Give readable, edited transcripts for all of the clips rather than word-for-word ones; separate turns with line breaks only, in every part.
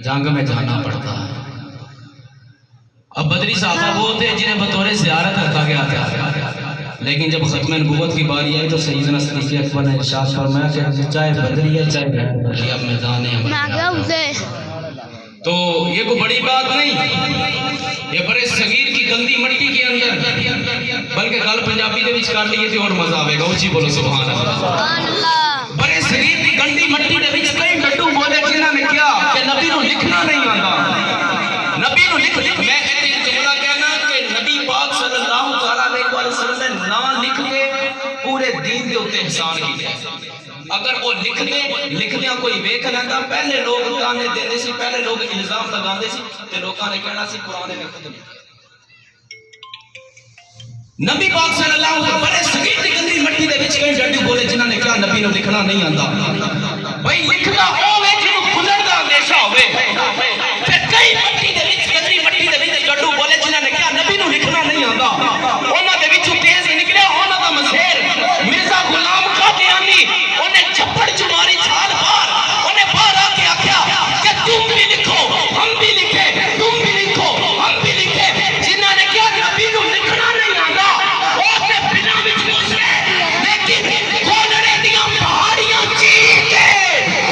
جنگ میں جانا پڑتا ہے. اب بدری صحابہ وہ تھے جنہیں بطور زیارت رکھا گیا تھا، لیکن جب ختم نبوت کی باری آئی تو سیدنا صدیق اکبر نے ارشاد فرمایا کہ چاہے بدری ہے چاہے غیر بدری، اب میدان تو یہ کوئی بڑی بات نہیں. یہ برے صغیر کی گندی مٹی کے اندر بلکہ گل پنجابی دے وچ کر لیے تے اور مزہ آوے گا. اونچی بولو سبحان اللہ. برے صغیر کی گندی مٹی دے وچ کئی ڈڈو بولے جنہاں نے کیا کہ نبی نو لکھنا نہیں آندا. نبی نو لکھ میں ایک جملہ کہنا کہ نبی پاک صلی اللہ علیہ وسلم نے نام لکھ کے پورے دین دے اوتے احسان کیتا. اگر وہ لکھدیاں کوئی ویکھ لیندا، پہلے لوگ تانے دیندے سی، پہلے لوگ الزام لگاندے سی تے لوکاں نے کہنا سی قرآن نے خود لکھا. نبی پاک صلی اللہ علیہ وسلم بڑے صغیر دی گندی مٹی دے وچ کئی ڈڈو بولے جنہاں نے کہا نبی نو لکھنا نہیں آندا. بھائی لکھنا ہوے جنوں کھلن دا اندیشہ ہوے. تے کئی مٹی دے وچ گندی مٹی دے وچ ڈڈو بولے جنہاں نے کہا نبی نو لکھنا نہیں آندا. انہاں دے وچوں تیز نکلیا انہاں دا مسیر مرزا غلام قادیانی. انہیں چھپڑ چماری چھال بار انہیں باہر آ کے آکھیا کہ تم بھی لکھو ہم بھی لکھے، تم بھی لکھو ہم بھی لکھے. جنہاں نے کہا نبی نو لکھنا نہیں آندا وہ تے بنا وچ مسلے، لیکن کولڑے دیاں پہاڑیاں چیر کے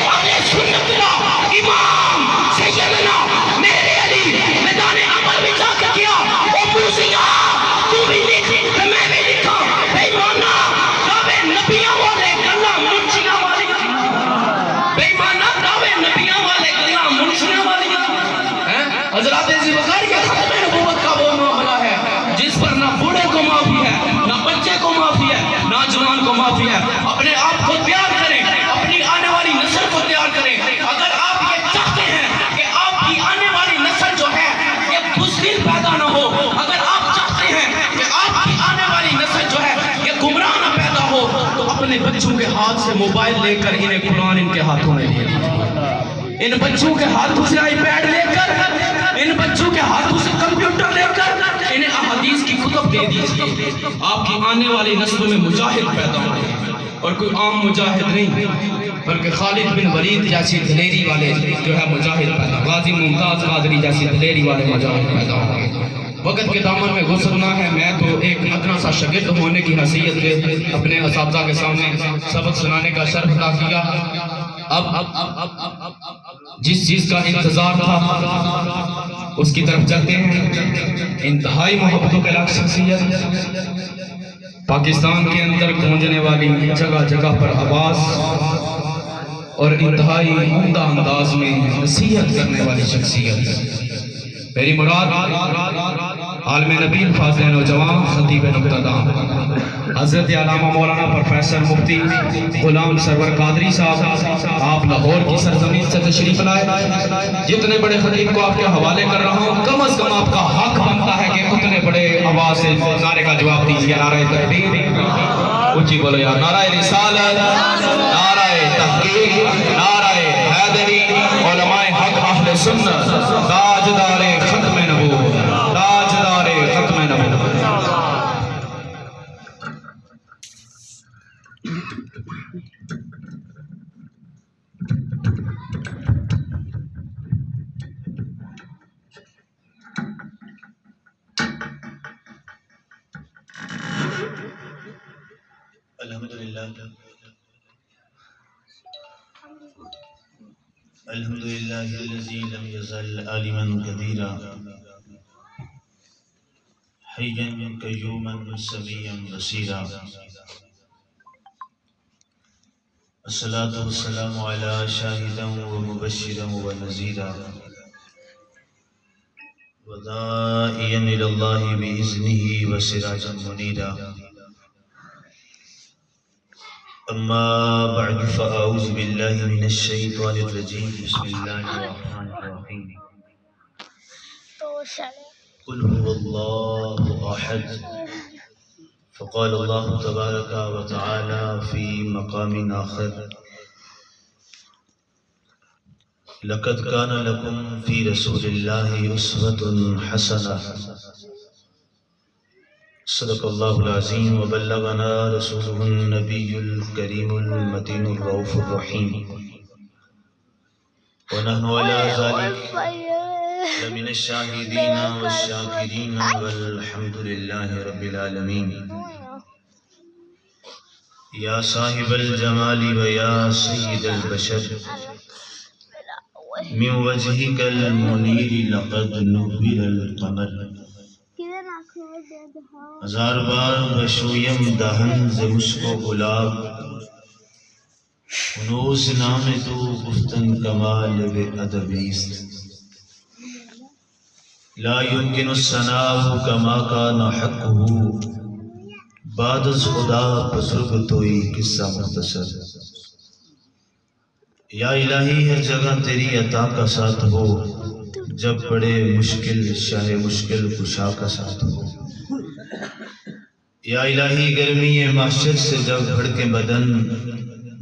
اہل سنت دا امام سیدنا میرے علی میدان عمل وچ آ کے کیا او موسیٰ تو بھی لکھ تے میں بھی لکھاں. بے مانا دعوے نبیاں والے گلاں منشیاں والیاں، بے مانا دعوے نبیاں والے گلاں منشیاں والیاں. حضرات عزیز بخاری کا ختم نبوت کا وہ معاملہ ہے جس پر نہ بوڑھے کو معافی ہے، نہ بچے کو معافی ہے، نہ جوان کو معافی ہے. اپنے آپ کو تیار کریں، اپنی آنے والی نسل کو تیار کریں. اگر آپ یہ چاہتے ہیں کہ آپ کی آنے والی نسل جو ہے یہ بزدل پیدا نہ ہو، اگر آپ چاہتے ہیں کہ آپ کی آنے والی نسل جو ہے یہ گمراہ نہ پیدا ہو، تو اپنے بچوں کے ہاتھ سے موبائل لے کر انہیں قرآن ان کے ہاتھوں میں دے دیجیے. ان بچوں کے ہاتھوں سے آئی پیڈ لے کر، ان بچوں کے ہاتھوں سے کمپیوٹر لے کر انہیں احادیث کی کتب دے دیجیے. آپ کی آنے والی نسلوں میں مجاہد پیدا ہو، اور کوئی عام مجاہد نہیں بلکہ خالد بن ولید جیسی دلیری والے جو ہے مجاہد پیدا، غازی ممتاز قادری جیسی دلیری والے مجاہد پیدا ہوں. وقت کے دامن میں گھسنا ہے. میں تو ایک ادنا سا شاگرد ہونے کی حیثیت سے اپنے اساتذہ کے سامنے سبق سنانے کا شرف عطا کیا. اب جس چیز کا انتظار تھا اس کی طرف چلتے ہیں. انتہائی محبتوں کے لائق شخصیت، پاکستان کے اندر گونجنے والی جگہ جگہ پر آواز اور انتہائی عمدہ انداز میں نصیحت کرنے والی شخصیت. میری مراد عالم نبی فاضل نوجوان خطیب نقطہ حضرت علامہ مولانا پروفیسر مفتی غلام سرور قادری صاحب. آپ لاہور کی سرزمین سے تشریف لائے. جتنے بڑے خطیب کو آپ کے حوالے کر رہا ہوں، کم از کم آپ کا حق بنتا ہے کہ اتنے بڑے آواز سے نعرے کا جواب دیجیے. نعرہ تکبیر، اونچی بولو یا نعرہ رسالت، نعرہ تحقیق، نعرہ حیدری. علماء حق اہل سنت، تاجدار ختم نبوت، تاجدار ختم نبوت.
الحمدللہ الذی لم یزل عالما قدیرا حیا قیوما سمیعا بصیرا. الصلاة والسلام علی شاہدا ومبشرا ونذیرا وداعیا الی اللہ بإذنہ وسراجا منیرا. اما بعد فاعوذ باللہ من الشیطان الرجیم. بسم اللہ الرحمن الرحیم. قل هو اللہ احد. فقال اللہ تبارک و تعالی فی مقام آخر لقد کان لکم فی رسول اللہ اسوۃ حسنہ. صدق اللہ العظیم وبلغنا رسولہ النبی الکریم المتین الرؤوف الرحیم. ونحن على ذلك لمن الشاهدين والشاكرين والحمد لله رب العالمين. یا صاحب الجمال ویا سید البشر من وجهك المنیر لقد نور القمر. ہزار بار بشویم دہن ز مشک و گلاب انوس نام تو گفتن کمال و ادبیست. لا يمكن الثناء كما كان حقه بعد از خدا بزرگ توئی قصہ مختصر. یا الہی ہر جگہ تیری عطا کا ساتھ ہو جب بڑے مشکل شاہ مشکل کشا کا ساتھ ہو. یا الہی گرمی محشر سے جب بھڑکے بدن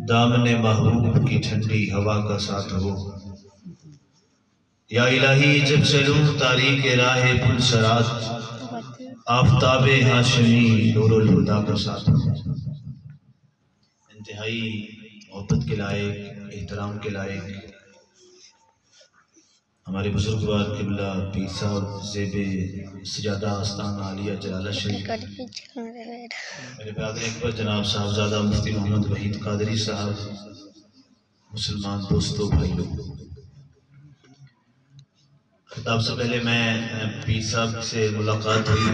دامن محبوب کی ٹھنڈی ہوا کا ساتھ ہو. یا الہی جب چلوں تاریک راہ پل سرات آفتاب ہاشمی نور الہدا کا ساتھ ہو. انتہائی محبت کے لائق احترام کے لائق ہمارے بزرگوار قبلہ پیر صاحب زیب سجادہ آستانہ عالیہ جلالہ شریف میرے برادر اکبر جناب صاحبزادہ مفتی محمد وحید قادری صاحب، مسلمان دوستوں بھائیوں، خطاب سے پہلے میں پیر صاحب سے ملاقات ہوئی.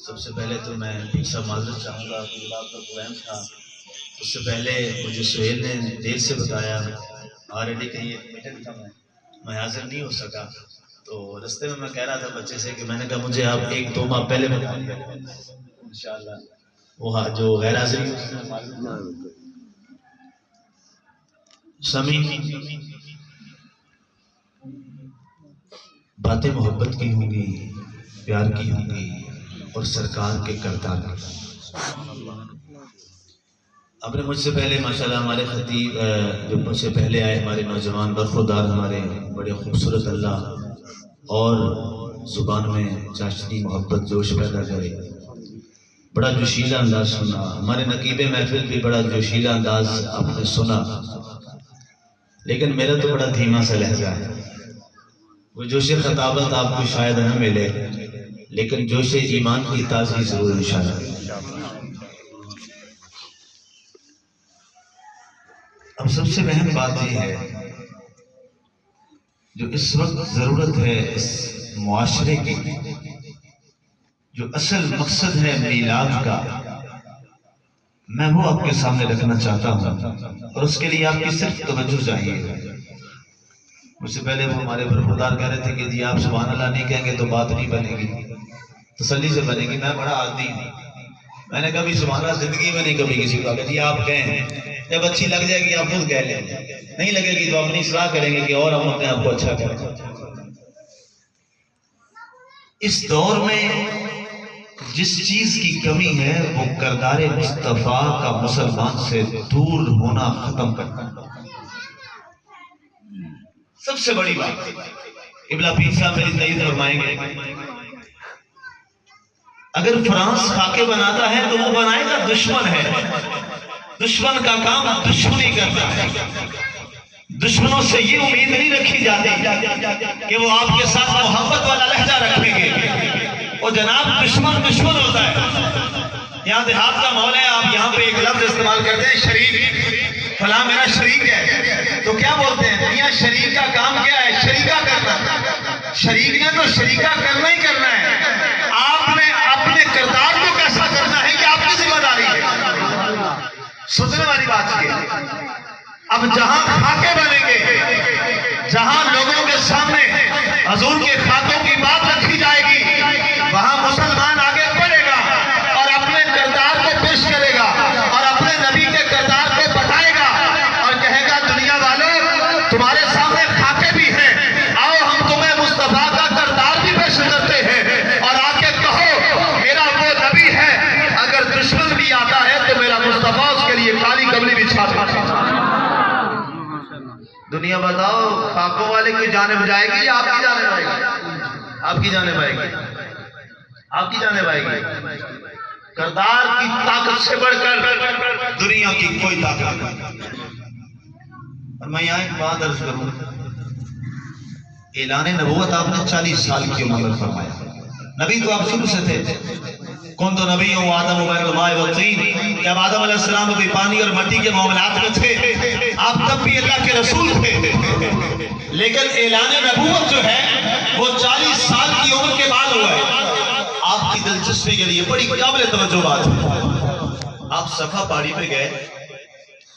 سب سے پہلے تو میں پیر صاحب معذرت چاہوں گا کہ جب آپ کا پروگرام تھا اس سے پہلے مجھے سہیل نے دیر سے بتایا آلریڈی کہیں ایک میٹنگ تھا میں حاضر نہیں ہو سکا. تو رستے میں کہہ رہا تھا بچے سے کہ میں نے کہا مجھے آپ 1-2 ماہ پہلے بتا دیا انشاءاللہ وہ جو غیر حاضری سمیں باتیں محبت کی ہوں گی، پیار کی ہوں گی اور سرکار کے کردار کی. آپ نے مجھ سے پہلے ماشاءاللہ ہمارے خطیب جو مجھ سے پہلے آئے ہمارے نوجوان برخوردار ہمارے بڑے خوبصورت اللہ اور زبان میں چاشنی محبت جوش پیدا کرے، بڑا جوشیلا انداز سنا. ہمارے نقیب محفل بھی بڑا جوشیلا انداز آپ نے سنا، لیکن میرا تو بڑا دھیما سا لہجہ ہے. وہ جوش خطابت آپ کو شاید نہ ملے لیکن جوش ایمان کی تازی ضرور انشاءاللہ. اب سب سے اہم بات یہ ہے جو اس وقت ضرورت ہے اس معاشرے کی، جو اصل مقصد ہے میلاد کا، میں وہ آپ کے سامنے رکھنا چاہتا ہوں اور اس کے لیے آپ کی صرف توجہ چاہیے. مجھ سے پہلے وہ ہمارے برخوردار کہہ رہے تھے کہ جی آپ سبحان اللہ نہیں کہیں گے تو بات نہیں بنے گی، تسلی سے بنے گی. میں بڑا عادی ہوں، میں نے کبھی سبحان اللہ زندگی میں نہیں کبھی کسی کو کہا جی آپ کہیں، جب اچھی لگ جائے گی آپ خود کہہ لیں، نہیں لگے گی تو اپنی اصلاح کریں گے کہ اور ہم اپنے آپ کو اچھا کریں. اس دور میں جس چیز کی کمی ہے وہ کردار مصطفیٰ کا مسلمان سے دور ہونا ختم کرنا. سب سے بڑی بات قبلہ پیر صاحب میری تائید فرمائیں گے، اگر فرانس خاکے بناتا ہے تو وہ بنائے گا دشمن ہے. دشمن کا کام دشمنی کرتا ہے. دشمنوں سے یہ امید نہیں رکھی جاتی کہ وہ آپ کے ساتھ محبت والا لہجہ رکھیں گے. اور جناب دشمن ہوتا ہے. یہاں دیہات کا ماحول ہے، آپ یہاں پہ ایک لفظ استعمال کرتے ہیں شریک، فلاں میرا شریک ہے، تو کیا بولتے ہیں دنیا شریک کا کام کیا ہے؟ شریکہ کرنا. شریک نے تو شریکہ کرنا ہی کرنا ہے. آپ نے اپنے کردار کو کیسا کرنا ہے کہ آپ کی ذمہ داری ہے. سوچنے والی بات یہ ہے. اب جہاں خاکے بنیں گے، جہاں لوگوں کے سامنے حضور کے خاکوں کی بات رکھی جائے گی، وہاں مسلمان آگے بڑھے گا اور اپنے کردار کو پیش کرے گا اور اپنے نبی کے کردار کو بتائے گا اور کہے گا دنیا والوں تمہارے سامنے خاکے بھی ہیں، آؤ ہم تمہیں مصطفیٰ کا کردار بھی پیش کرتے ہیں اور آ کے کہو میرا وہ نبی ہے. اگر دشمن بھی آتا ہے تو میرا مصطفیٰ اس کے لیے کالی کملی بچھاتا ہے. دنیا بتاؤ خاکوں والے کی جانب جائے گی یا آپ کی جانب آئے گی؟ آپ کی جانب آئے گی. آپ کی جانب آئے گی. کردار کی طاقت سے بڑھ کر دنیا کی کوئی طاقت نہیں. اور میں یہاں ایک بات عرض کروں، اعلان نبوت آپ نے 40 سال کی عمر میں فرمایا. نبی تو آپ شروع سے تھے. کون تو نبی ہوں آدم و بین الماء والطین. جب آدم علیہ السلام ابھی پانی اور مٹی کے معاملات میں تھے آپ تب بھی اللہ کے رسول تھے. لیکن اعلان نبوت جو ہے وہ 40 سال کی عمر کے بعد ہوا ہے. آپ کی دلچسپی کے لیے بڑی قابل توجہ بات ہے. آپ صفا پہاڑی پہ گئے.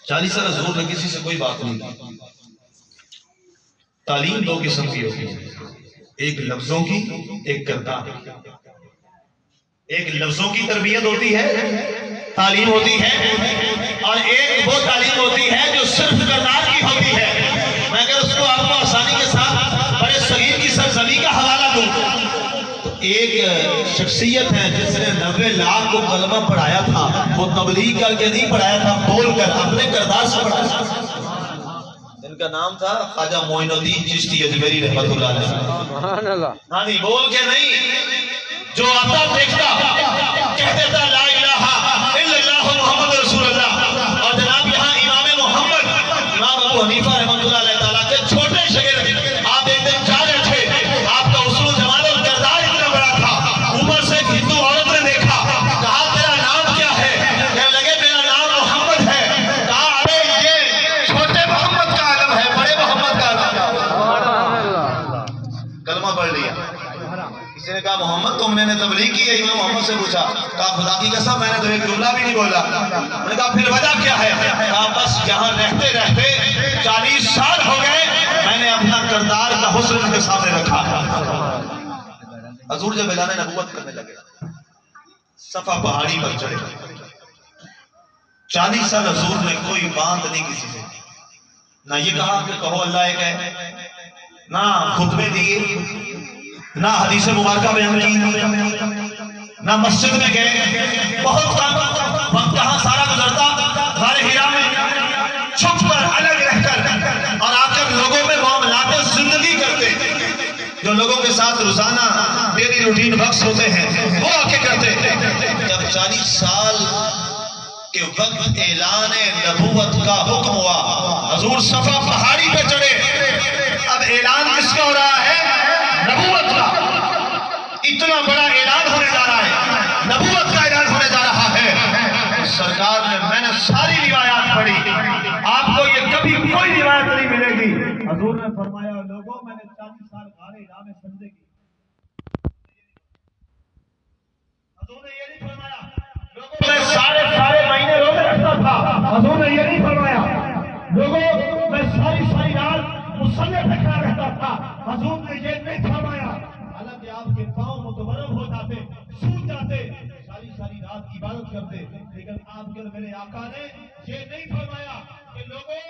40 سال حضور نے کسی سے کوئی بات نہیں کی. تعلیم دو قسم کی ہوتی ہے, ایک لفظوں کی, ایک کردار. ایک لفظوں کی تربیت ہوتی ہے, تعلیم ہوتی ہے, اور ایک وہ تعلیم ہوتی ہے جو صرف کردار کی ہوتی ہے. میں اگر اس کو آپ کو آسانی کے ساتھ بڑے صغیر کی سرزمین کا حوالہ دوں تو ایک شخصیت ہے جس نے 90 لاکھ کو کلمہ پڑھایا تھا. وہ تبلیغ کر کے نہیں پڑھایا تھا, بول کر اپنے کردار سے پڑھایا تھا. ان کا نام تھا خواجہ معین الدین چشتی اجمیری رحمۃ اللہ علیہ. سبحان اللہ. ہاں نہیں, بول کے نہیں, جو آتا دیکھتا کہہ دیتا لا الہ الا اللہ محمد رسول اللہ. اور جناب یہاں امام محمد امام ابو حنیفہ رحمۃ اللہ علیہ تعالیٰ کے چھوٹے شاگرد آپ ایک دن جا رہے تھے. آپ کا اصول جمال اور کردار اتنا بڑا تھا. اوپر سے ایک ہندو عورت نے دیکھا, کہا تیرا نام کیا ہے؟ کہنے لگے میرا نام محمد ہے. کہا ارے یہ چھوٹے محمد کا عالم ہے, بڑے محمد کا عالم. کلمہ پڑھ لیا. کسی نے کہا محمد تم نے تبلیغ کی ہے؟ امام محمد سے پوچھا. کہا خدا کی قسم میں نے تو ایک جملہ بھی نہیں بولا. میں نے کہا پھر وجہ کیا ہے؟ کہا بس یہاں رہتے رہتے 40 سال ہو گئے, میں نے اپنا کردار کا حسن ان کے سامنے رکھا. حضور جب اعلان نبوت کرنے لگے, صفا پہاڑی پر چڑھے. 40 سال حضور نے کوئی بات نہیں کسی سے, نہ یہ کہا کہ کہو اللہ ایک ہے, نہ خطبے دیے, نہ حدیث مبارکہ بیان کی, نہ مسجد میں گئے. بہت کم وقت کہاں سارا گزرتا غار حرا میں چھپ کر الگ رہ کر اور آ کر لوگوں میں معاملات زندگی کرتے. جو لوگوں کے ساتھ روزانہ ڈیلی روٹین وقت ہوتے ہیں وہ آ کے کرتے. جب 40 سال کے وقت اعلان نبوت کا حکم ہوا, حضور صفا پہاڑی پہ چڑھے. اب اعلان کس کا ہو رہا ہے؟ نبوت کا. اتنا بڑا اعلان ہونے جا رہا ہے, نبوت کا اعلان ہونے جا رہا ہے. سرکار نے, میں نے ساری روایات پڑھی, آپ کو یہ کبھی کوئی روایت نہیں ملے گی. حضور نے فرمایا لوگوں میں نے 40 سال غار حرا میں سجدے کی. حضور نے یہ نہیں فرمایا لوگوں میں سارے مہینے روزے رکھتا تھا. حضور نے یہ نہیں فرمایا لوگوں میں ساری رات مصلی پہ کھڑا رہتا تھا. حضور نے یہ نہیں فرمایا. حالانکہ آپ کے پاؤں متورم ہو جاتے, سوج جاتے, ساری رات کی عبادت کرتے, لیکن آپ کے میرے آقا نے یہ نہیں فرمایا کہ لوگوں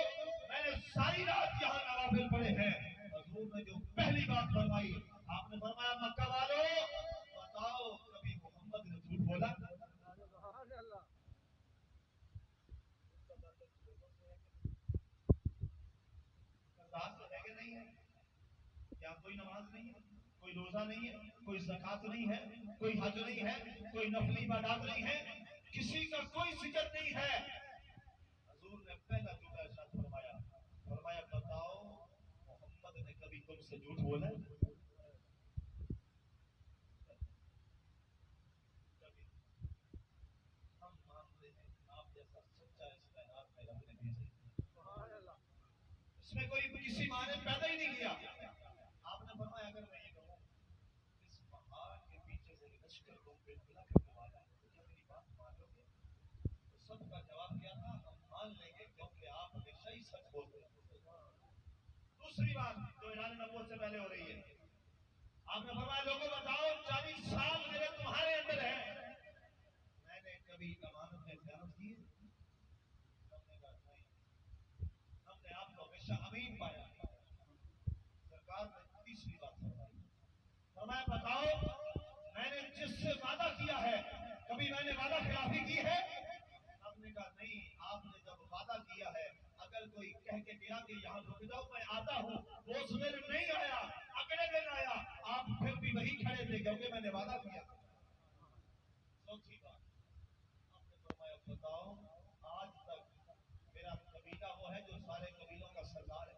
میں نے ساری رات یہاں نوافل پڑھے ہیں. حضور نے جو پہلی بات فرمائی, آپ نے فرمایا مکہ والوں بتاؤ کبھی محمد نے جھوٹ بولا؟ کوئی نماز نہیں ہے, کوئی روزہ نہیں ہے, کوئی زکات نہیں ہے, کوئی حج نہیں ہے, کوئی نفلی عبادات نہیں ہے, کسی کا کوئی ذکر نہیں ہے. حضور نے پہلا جملہ ارشاد فرمایا, فرمایا بتاؤ محمد نے کبھی تم سے جھوٹ بولا؟ ہم مانتے ہیں آپ جیسا سچا اس کائنات میں رب نے بھیجا, اس میں کوئی کسی معنی پیدا ہی نہیں کیا. آپ نے فرمایا اگر میں یہ کہوں اس پہاڑ کے پیچھے سے لشکر کو بلا کرنے والا ہے, کیا میری بات مان لو گے؟ تو سب کا جواب کیا تھا, ہم مان لیں گے کیونکہ آپ ہمیشہ ہی سچ بولتے ہیں. دوسری بات جو اعلان نبوت سے پہلے ہو رہی ہے, آپ نے فرمایا لوگوں بتاؤ 40 سال میرے تمہارے اندر ہے, میں نے کبھی امانت میں خیانت کی؟ ہم نے کہا نہیں, ہم نے آپ کو ہمیشہ امین پایا. سرکار نے تیسری بات فرمائی, فرمایا بتاؤ میں نے جس سے وعدہ کیا ہے کبھی میں نے وعدہ خلافی کی ہے؟ ہم نے کہا نہیں, آپ نے جب وعدہ کیا ہے اگر کوئی کہہ کے گیا کہ یہاں رک جاؤ میں آتا ہوں, وہ اس میں نہیں آیا, اگلے دن آیا, آپ پھر بھی وہی کھڑے تھے کیونکہ میں نے وعدہ کیا. چوتھی بات آپ نے فرمایا بتاؤ آج تک میرا قبیلہ وہ ہے جو سارے قبیلوں کا سردار ہے,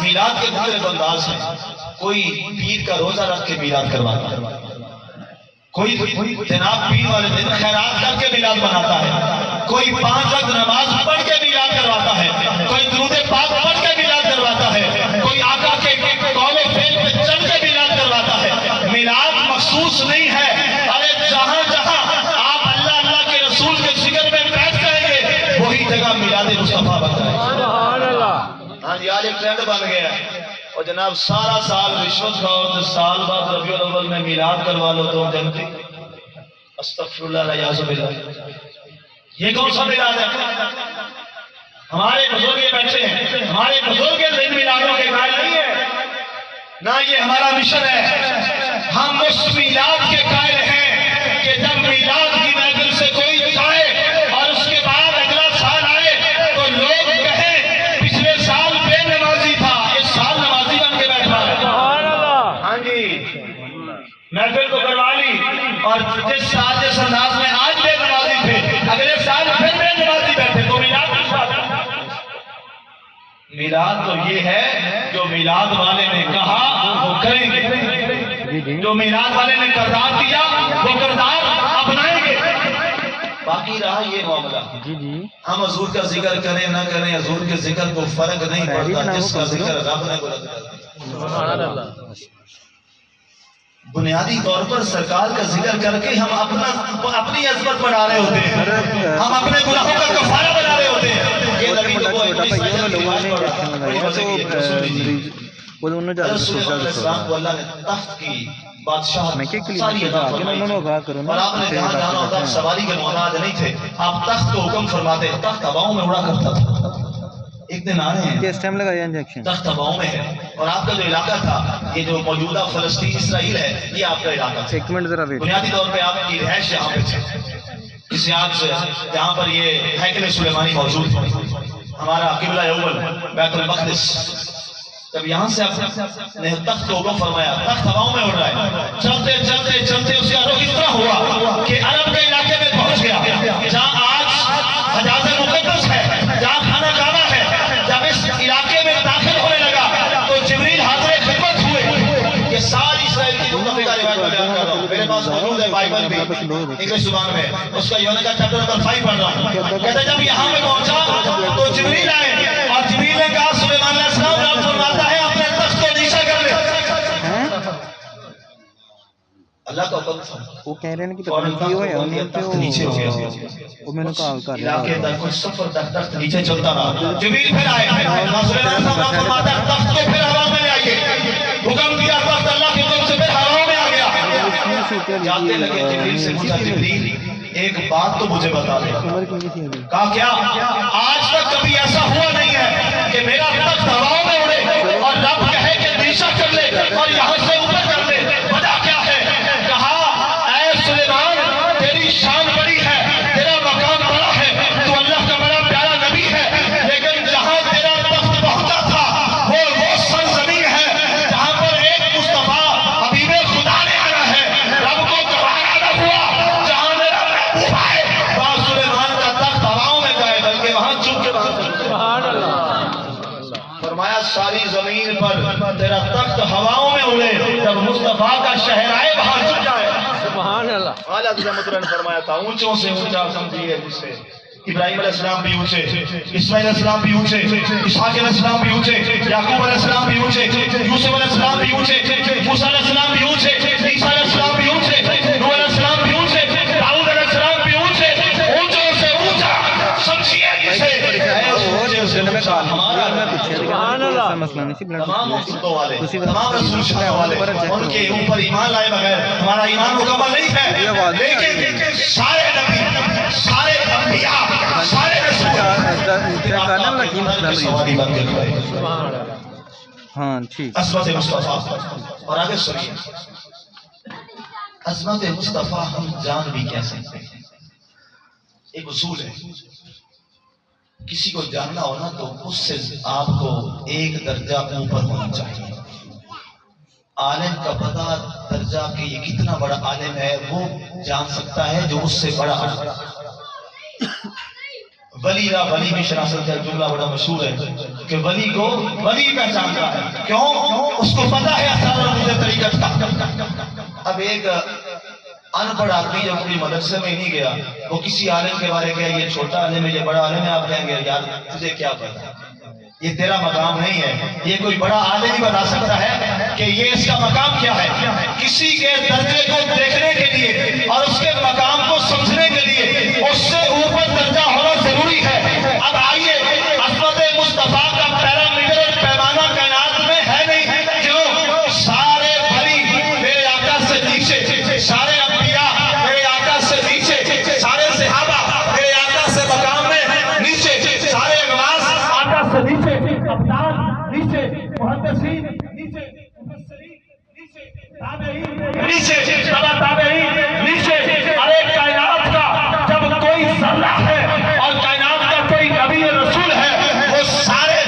میلاد کے مختلف انداز ہیں. کوئی پیر کا روزہ رکھ کے میلاد کرواتا ہے, کوئی جناب پیر والے دن خیرات کر کے میلاد مناتا ہے, کوئی 5 وقت نماز پڑھ کے میلاد کرواتا ہے, کوئی درود پاک پڑھ کے میلاد کرواتا ہے, کوئی آقا کے قول و فعل پہ چل کے میلاد کرواتا ہے. میلاد مخصوص نہیں ہے. ارے جہاں جہاں آپ اللہ اللہ کے رسول کے ذکر میں بیٹھ کریں گے وہی جگہ میلاد مصطفیٰ بن جائے گا. ہاں جی, آج ایک ٹرینڈ بن گیا ہے. اور جناب سارا سال رشوت کھاؤ تو سال بعد ربیع الاول میں میلاد کروا لو تو جنتی. استغفر اللہ والعیاذ باللہ. یہ کون سا میلاد ہے؟ ہمارے بزرگ یہ بیٹھے ہیں, ہمارے بزرگ ان میلادوں کے قائل نہیں ہے, نہ یہ ہمارا مشن ہے. ہم اس میلاد کے قائل ہیں کہ جب میلاد کی محفل سے کوئی جائے اور اس کے بعد اگلا سال آئے تو لوگ کہیں پچھلے سال بے نمازی تھا, اس سال نمازی بن کے بیٹھا ہے. ہاں جی, محفل کو کروا لی اور جس انداز میں آج بے نمازی تھے اگلے سال پھر بے نمازی بیٹھے تو میلاد میلاد تو یہ ہے جو میلاد والے نے کہا وہ کریں گے, جو میلاد والے نے کردار دیا وہ کردار اپنائیں گے. باقی رہا یہ معاملہ, ہم حضور کا ذکر کریں نہ کریں, حضور کے ذکر کو فرق نہیں پڑتا, جس کا ذکر رب نے بلند. بنیادی طور پر سرکار کا ذکر کر کے ہم اپنی عظمت بنا رہے ہوتے ہیں, ہم اپنے گناہوں کا کفارہ بنا رہے ہوتے ہیں. یہ نبی کو السلام کو اللہ نے تخت کی بادشاہ ساری عطا فرمائی, اور آپ نے جہاں جانا ہوتا سواری کے محتاج نہیں تھے. آپ تخت کو حکم فرماتے, تخت ہواؤں میں اڑا کرتا تھا. ایک دن آ رہے ہیں, تخت ہواؤں میں ہے, اور آپ کا جو علاقہ تھا یہ جو موجودہ فلسطین اسرائیل ہے یہ آپ کا علاقہ تھا. بنیادی طور پہ آپ کی رہائش یہاں پہ تھی, اس یاد سے جہاں پر یہ ہیکل سلیمانی موجود ہے, ہمارا قبلہ اول بیت المقدس. جب یہاں سے آپ نے تخت کو حکم فرمایا, تخت ہواؤں میں اڑ رہا ہے, چلتے چلتے چلتے اس کا رخ اس طرح ہوا کہ عرب کے علاقے میں پہنچ گیا جہاں آج حجاز مقدس ہے, جہاں خانہ کعبہ ہے. جب اس علاقے میں داخل ہونے لگا تو جبریل حاضر خدمت ہوئے. یہ ساری اسرائیل کی متفقہ روایت میں بیان کر رہا ہوں, میرے پاس موجود ہے بائبل بھی انگلش زبان میں, اس کا یونہ کا چیپٹر نمبر 5 پڑھ رہا ہوں. کہتے جب یہاں میں پہنچا تو جبریل آئے اور جبریل نے کہا سلیمان علیہ السلام رب فرماتا ہے اپنے تخت کو نیچا کر لے. اللہ کا حکم تھا,
وہ کہہ رہے ہیں کہ تکلیف ہوئے انہیں پہ
نیچے ہو گیا.
وہ میں نے کہا کر
علاقے در کچھ سفر تک تخت نیچے چلتا رہا. جبریل پھر آئے, سلیمان علیہ السلام فرماتا ہے تخت کو پھر ہوا میں لے آئیے. حکم دیا, تخت اللہ کے حکم سے پھر ہوا میں آ گیا. جاتے لگے جبریل سے پوچھا, جبریل ایک بات تو مجھے بتا دے. کہا کیا؟ آج تک کبھی ایسا ہوا نہیں ہے کہ میرا تخت ہواؤں میں اڑے اور رب کہے کہ نیچا کر لے اور یہاں سے اوپر کر لے. وجہ کیا ہے؟ کہا اے سلیمان تیری شان بڑی ہے, تیرا مقام بڑا ہے, تو اللہ کا بڑا پیارا نبی ہے, لیکن جہاں تیرا تخت پہنچا تھا وہ سرزمین ہے جہاں پر ایک مصطفیٰ حبیب خدا نے آنا ہے. رب کو گوارا نہ ہوا جہاں میرا محبوب آئے, وہاں سلیمان کا تخت ہواؤں میں جائے, بلکہ وہاں چپ کے فرمایا ساری زمین پر تیرا تخت ہواؤں میں اڑے, جب مصطفیٰ کا شہر آئے وہاں چپ جائے.
سبحان اللہ.
اعلیٰ حضرت نے فرمایا تھا اونچوں سے اونچا سمجھیے جسے. ابراہیم علیہ السلام بھی اونچے, اسماعیل علیہ السلام بھی اونچے, اسحاق علیہ السلام بھی اونچے, یعقوب علیہ السلام بھی اونچے, یوسف علیہ السلام بھی اونچے, موسیٰ علیہ السلام بھی اونچے, عیسیٰ علیہ السلام بھی اونچے, نوح علیہ السلام بھی اونچے, داؤد علیہ السلام بھی اونچے. اونچوں سے اونچا سمجھیے جسے. تمام امتوں والے, تمام رسول شاہ والے, ان کے اوپر ایمان لائے بغیر ہمارا ایمان مکمل نہیں ہے. لیکن سارے نبی, سارے انبیاء, سارے رسول
ہاں ٹھیک.
عظمت مصطفیٰ. اور آگے سنیے, عظمت مصطفیٰ ہم جان بھی کہہ سکتے ہیں. ایک اصول ہے, کسی کو جاننا ہونا تو اس سے آپ کو ایک درجہ اوپر ہونا چاہیے. عالم کا پتہ درجہ کہ یہ کتنا بڑا عالم ہے وہ جان سکتا ہے جو اس سے بڑا عالم. ولی را ولی بھی شناست کا جملہ بڑا مشہور ہے کہ ولی کو ولی پہچانتا ہے. کیوں؟ اس کو پتہ ہے اسرار مجھے طریقت کا. اب ایک ان پڑھ آدمی جب کوئی مدرسے میں نہیں گیا، وہ کسی عالم کے بارے گیا، یہ چھوٹا عالم ہے، یہ بڑا عالم ہے، آپ کہیں گے یار تجھے کیا پتا، یہ تیرا مقام نہیں ہے. یہ کوئی بڑا عالم ہی بتا سکتا ہے کہ یہ اس کا مقام کیا ہے. کسی کے درجے کو دیکھنے کے لیے اور اس کے مقام کو سمجھنے کے لیے اس سے اوپر درجہ ہونا ضروری ہے. اب آئیے، عظمت مصطفیٰ کا پیرامیٹر اور پیمانہ کائنات میں ہے نہیں. کیوں؟ سارے ولی میرے آقا سے نیچے، سارے انبیاء میرے آقا سے نیچے، سارے صحابہ میرے آقا سے مقام میں نیچے، سارے غواص آقا سے نیچے، ابدال نیچے، محدثین نیچے، مفسرین نیچے، تابعین نیچے، تبع تابعین نیچے. ارے کائنات کا جب کوئی ذرہ ہے اور کائنات کا کوئی نبی رسول ہے، وہ سارے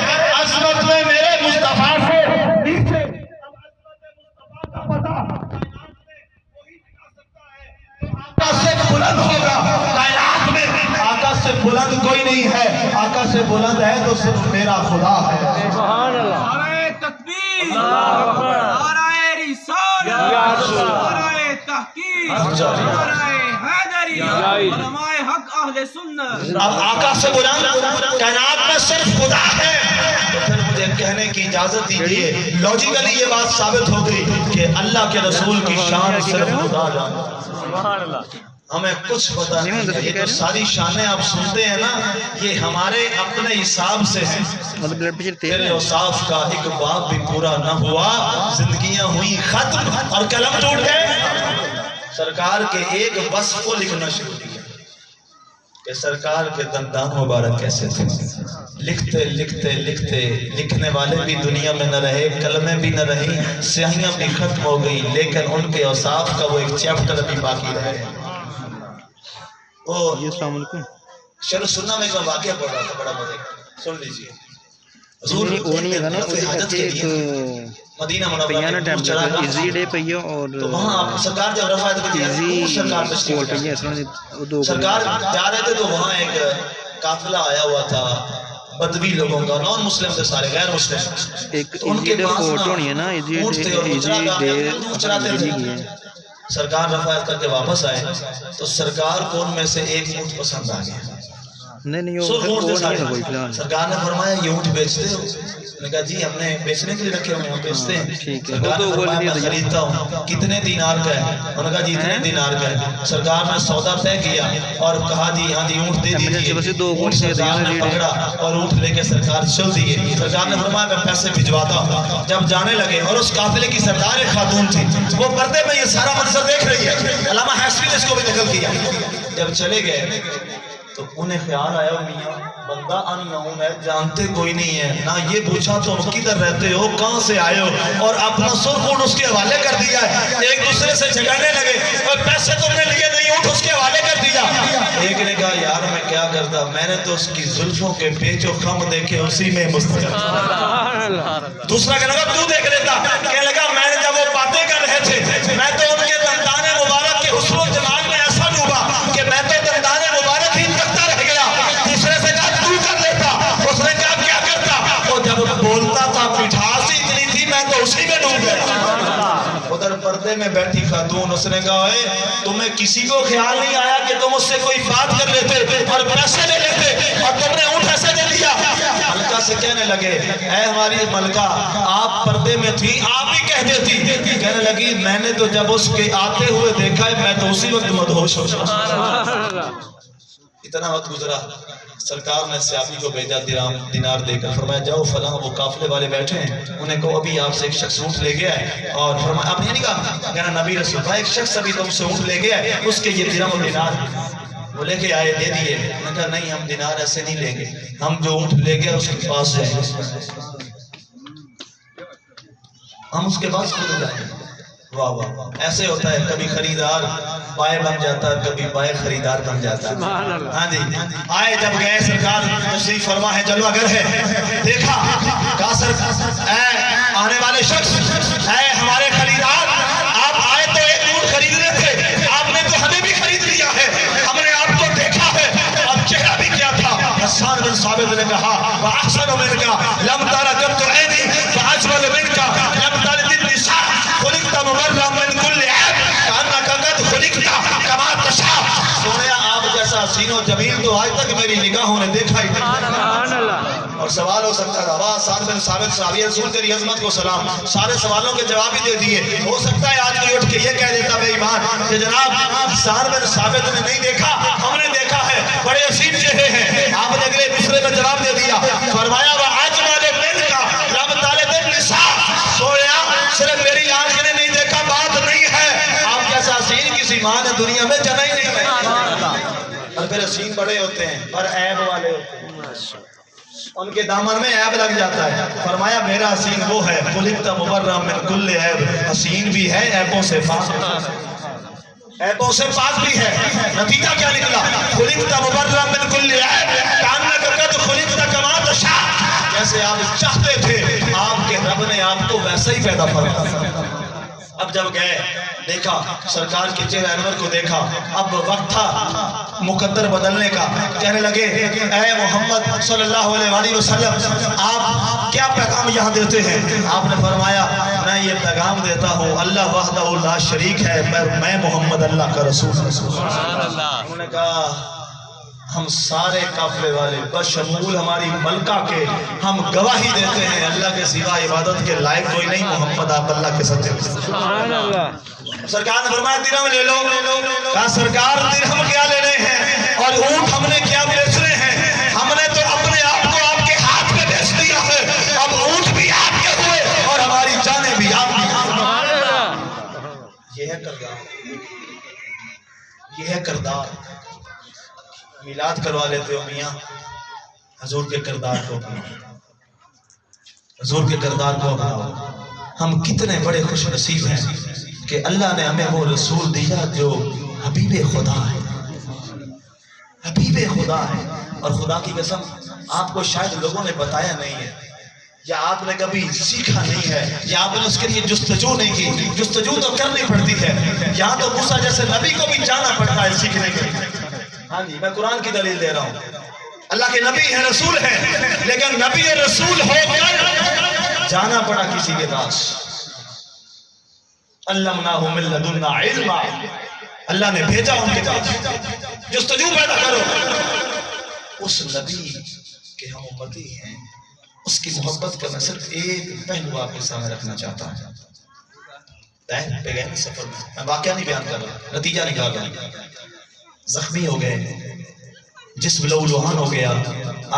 عظمت میں میرے مصطفیٰ سے نیچے. اب عظمت مصطفیٰ کا پتہ کائنات میں وہی دکھا سکتا ہے جو آقا سے بلند ہوگا. کائنات میں آقا سے بلند کوئی نہیں ہے. آقا سے بلند ہے تو صرف میرا خدا ہے.
سبحان اللہ.
نعرہ تکبیر، نعرہ رسالت، نعرہ تحقیق، نعرہ حیدری، علماء حق اہل سنت.
اب آقا سے بلند کائنات میں صرف خدا ہے. تو پھر مجھے کہنے کی اجازت دیجیے، لوجیکلی یہ بات ثابت ہو گئی کہ اللہ کے رسول کی شان صرف خدا جانتا.
سبحان اللہ.
ہمیں کچھ پتہ نہیں ہے. یہ جو ساری شانیں آپ سنتے ہیں نا، یہ ہمارے اپنے حساب سے ہیں.
مطلب بلڈ پریشر تیز
تیرے
ہے.
اوصاف کا ایک باب بھی پورا نہ ہوا، زندگیاں ہوئی ختم اور قلم ٹوٹ گئے. سرکار کے ایک وصف کو لکھنا شروع کیا کہ سرکار کے دندان مبارک کیسے تھے. لکھتے لکھتے لکھتے لکھنے والے بھی دنیا میں نہ رہے، قلمیں بھی نہ رہی، سیاہیاں بھی ختم ہو گئی، لیکن ان کے اوصاف کا وہ ایک چیپٹر بھی باقی رہے.
جی السلام علیکم.
شروع سننا میں ایک واقعہ پڑھ رہا تھا، بڑا مزے کا، سن لیجیے. حضور
وہ نہیں ہے نا،
رفع حاجت کے لیے مدینہ منورہ
پیانا
میں
ٹائم
چلا گیا.
ایزی ڈے پہ اور
تو وہاں آپ سرکار جب رفع حاجت کے لیے
ایزی
سرکار
کول
تشریف
پہ
لے
اصلا وہ دو
سرکار جا رہے تھے تو وہاں ایک قافلہ آیا ہوا تھا بدوی لوگوں کا، نان مسلم تھے سارے، غیر مسلم.
ایک
ان
ایزی
کے
ڈے
پاس
فورٹ
نا
ہونی ہے نا، ایزی
اونٹ تھے اور وہ
ڈے
چراتے تھے.
کی ہے.
سرکار رفع حاجت کر کے واپس آئے تو سرکار کو ان میں سے ایک اونٹ پسند آ گیا.
نہیں نہیں
سرخ اونٹ تھے
وہ
سارے.
نہیں ہے کوئی فی الحال.
سرکار نے فرمایا یہ اونٹ بیچتے ہو؟ نے کہا جی ہم نے بیچنے کے لیے رکھے ہوئے ہیں، ہم بیچتے ہیں.
ٹھیک ہے.
سرکار نے
وہ تو
فرمایا
بول
میں
دیا.
خریدتا ہوں. کتنے دینار کا ہے؟ انہوں نے کہا جی اتنے دینار کا ہے. سرکار نے سودا طے کیا اور کہا جی ہاں جی اونٹ دے دیجیے. اونٹ سرکار نے پکڑا اور اونٹ لے کے سرکار چل دیے. سرکار نے فرمایا میں پیسے بھجواتا ہوں. جب جانے لگے اور اس قافلے کی سردار ایک خاتون تھی، وہ پردے میں یہ سارا منظر دیکھ رہی ہے. علامہ حیثمی نے اس کو بھی نقل کیا. جب چلے گئے تو انہیں خیال آیا میاں بندہ ان نون ہے، جانتے کوئی نہیں ہے. نہ یہ پوچھا تم کدھر رہتے ہو، کہاں سے آئے ہو، اور اپنا سرخ اونٹ اس کے حوالے کر دیا ہے. ایک دوسرے سے جھگڑنے لگے اور پیسے تم نے لیے نہیں، اونٹ اس کے حوالے کر دیا. ایک نے کہا یار میں کیا کرتا، میں نے تو اس کی زلفوں کے پیچ و خم دیکھے اسی میں مستقل. دوسرا کہنے لگا تو دیکھ لیتا. کہنے لگا میں نے جب وہ باتیں کر رہے تھے میں تو ان کے دندان مبارک کے حسن و جمال میں ایسا ڈوبا کہ میں تو دندان مبارک ہی تکتا رہ گیا. دوسرے سے کہا تو کر لیتا، اس نے کہا کیا کرتا. وہ جب بولتا تھا مٹھاس ہی اتنی تھی میں تو اسی میں ڈوب گیا. ادھر پردے میں بیٹھی خاتون، اس نے کہا اے تمہیں کسی کو خیال نہیں آیا کہ تم اس سے کوئی بات کر لیتے اور پیسے لے لیتے اور تم نے اونٹ ایسے دے دیا. ملکہ سے کہنے لگے اے ہماری ملکہ آپ پردے میں تھی، آپ ہی کہہ دیتی. کہنے لگی میں نے تو جب اس کے آتے ہوئے دیکھا ہے میں تو اسی وقت مدہوش ہو گیا. اتنا وقت گزرا، سرکار نے سیابی کو بھیجا دینار دے کر، فرمایا جاؤ فلاں وہ قافلے والے بیٹھے ہیں، انہیں کہو ابھی آپ سے ایک شخص اونٹ لے گیا ہے. اور فرمایا آپ نے نہیں کہا، کہنا نبی رسول اللہ ایک شخص ابھی تم سے اونٹ لے گیا ہے، اس کے یہ درہم و دینار وہ لے کے آئے دے دیے. انہوں نے کہا نہیں ہم دینار ایسے نہیں لیں گے، ہم جو اونٹ لے گیا اس کے پاس جائیں گے، ہم اس کے پاس خود جائیں گے. واہ واہ، ایسے ہوتا ہے کبھی خریدار بائیں بن جاتا ہے، کبھی بائیں خریدار بن جاتا ہے. ہاں جی آئے جب گئے سرکار تشریف فرما ہے جلوہ گر ہے. دیکھا کہا سر اے آنے والے شخص، اے ہمارے خریدار، آپ آئے تو ایک اونٹ خرید رہے تھے، آپ نے تو ہمیں بھی خرید لیا ہے. ہم نے آپ کو دیکھا ہے اور چہرہ بھی کیا تھا
نے کہا وَأَحْسَنُ مِنْكَ لَمْ تَرَ قَطُّ عَيْنِي وَأَجْمَلُ مِنْكَ لَمْ تَلِدِ النِّسَاءُ خُلِقْتَ مُبَرَّأً مِنْ كُلِّ عَيْبٍ كَأَنَّكَ قَدْ خُلِقْتَ كَمَا تَشَاءُ. سونے آپ جیسا حسین و جمیل تو آج تک میری نگاہوں نے دیکھا ہی نہیں. اور سوال ہو سکتا تھا واہ سعد بن ثابت صحابی رسول تیری عظمت کو سلام. سارے سوالوں کے جواب ہی دے دیے. ہو سکتا ہے آج کوئی اٹھ کے یہ کہہ دیتا بے ایمان کہ جناب سعد بن ثابت نے نہیں دیکھا, ہم نے دیکھا ہے, بڑے حسین چہرے ہیں. آپ نے اگلے دوسرے میں جواب دے دیا, فرمایا وَأَجْمَلُ مِنْكَ لَمْ تَلِدِ النِّسَاءُ. سویا صرف میری آنکھ نے نہیں دیکھا بات نہیں ہے, آپ جیسا حسین کسی ماں نے دنیا میں جنا ہی نہیں ہے. اور پھر حسین بڑے ہوتے ہیں پر عیب والے ہوتے ہیں, ان کے دامن میں عیب لگ جاتا ہے. فرمایا میرا حسین وہ ہے خُلِقْتَ مُبَرَّأً مِنْ كُلِّ عَیْبٍ. حسین بھی ہے عیبوں سے پاک, عیبوں سے پاک بھی ہے. نتیجہ کیا نکلا؟ خُلِقْتَ مُبَرَّأً مِنْ كُلِّ عَیْبٍ كَأَنَّكَ قَدْ خُلِقْتَ كَمَا تَشَاءُ. جیسے آپ چاہتے تھے آپ کے رب نے آپ کو ویسا ہی پیدا فرمایا. اب جب گئے دیکھا سرکار کے چہرہ انور کو دیکھا, اب وقت تھا مقدر بدلنے کا. کہنے لگے اے محمد صلی اللہ علیہ وسلم آپ کیا پیغام یہاں دیتے ہیں؟ آپ نے فرمایا میں یہ پیغام دیتا ہوں اللہ وحدہ لا شریک ہے, میں محمد اللہ کا رسول ہوں. انہوں نے کہا ہم سارے قافلے والے بشمول ہماری ملکہ کے ہم گواہی دیتے ہیں اللہ کے سوا عبادت کے لائق کوئی نہیں, محمد آپ اللہ کے سچے. سبحان اللہ. سرکار نے فرمایا درہم لے لو. کہا سرکار درہم کیا لینے ہیں اور اونٹ ہم نے کیا بیچنے ہیں؟ ہم نے تو اپنے آپ کو آپ کے ہاتھ میں بیچ دیا ہے, اب اونٹ بھی آپ کے ہوئے اور ہماری جانیں بھی آپ کی. یہ ہے کردار, یہ ہے کردار. میلاد کروا لیتے ہو میاں, حضور کے کردار کو اپناؤ, حضور کے کردار کو اپناؤ. ہم کتنے بڑے خوش نصیب ہیں کہ اللہ نے ہمیں وہ رسول دیا جو حبیب خدا ہے, حبیب خدا ہے. اور خدا کی قسم آپ کو شاید لوگوں نے بتایا نہیں ہے, یا آپ نے کبھی سیکھا نہیں ہے, یا آپ نے اس کے لیے جستجو نہیں کی. جستجو تو کرنی پڑتی ہے. یہاں تو موسیٰ جیسے نبی کو بھی جانا پڑتا ہے سیکھنے کے لیے. ہاں جی میں قرآن کی دلیل دے رہا ہوں. اللہ کے نبی ہیں, رسول ہیں, لیکن نبی رسول ہو کر جانا پڑا کسی کے پاس. علمناہ من لدنا علما, اللہ نے بھیجا ان کے پاس. جستجو پیدا کرو. اس نبی کے ہم امتی ہیں, اس کی محبت کا میں صرف ایک پہلو آپ کے سامنے رکھنا چاہتا ہوں. طائف پہ گئے سفر میں واقعہ نہیں بیان کر رہا, نتیجہ نکال رہا ہوں. زخمی ہو گئے, جسم لہو لہان ہو گیا,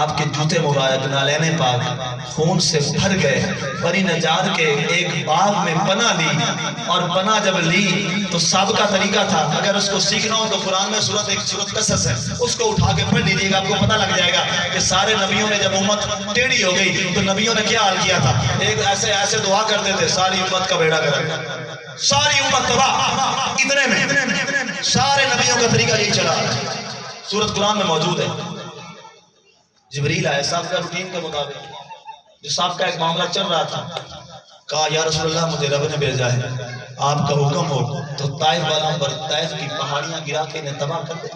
آپ کے جوتے مبارک نالین پاک خون سے بھر گئے. بنی نجار کے ایک باغ میں پناہ لی, اور پناہ جب لی تو سابقہ طریقہ تھا, اگر اس کو سیکھنا ہو تو قرآن میں ایک سورت قصص ہے, اس کو اٹھا کے پڑھ لیجیے گا, آپ کو پتہ لگ جائے گا کہ سارے نبیوں نے جب امت ٹیڑھی ہو گئی تو نبیوں نے کیا حال کیا تھا. ایک ایسے دعا کرتے تھے ساری امت کا بیڑا گرک, ساری امت تباہ. اتنے میں سارے نبیوں کا طریقہ یہی چلا, سورت قرآن میں موجود ہے. جبریل آئے صاحب کا روٹین کے مطابق, جو صاحب کا ایک معاملہ چل رہا تھا, کہا یا رسول اللہ مجھے رب نے بھیجا ہے, آپ کا حکم ہو تو طائف والوں پر طائف کی پہاڑیاں گرا کے انہیں تباہ کر دے.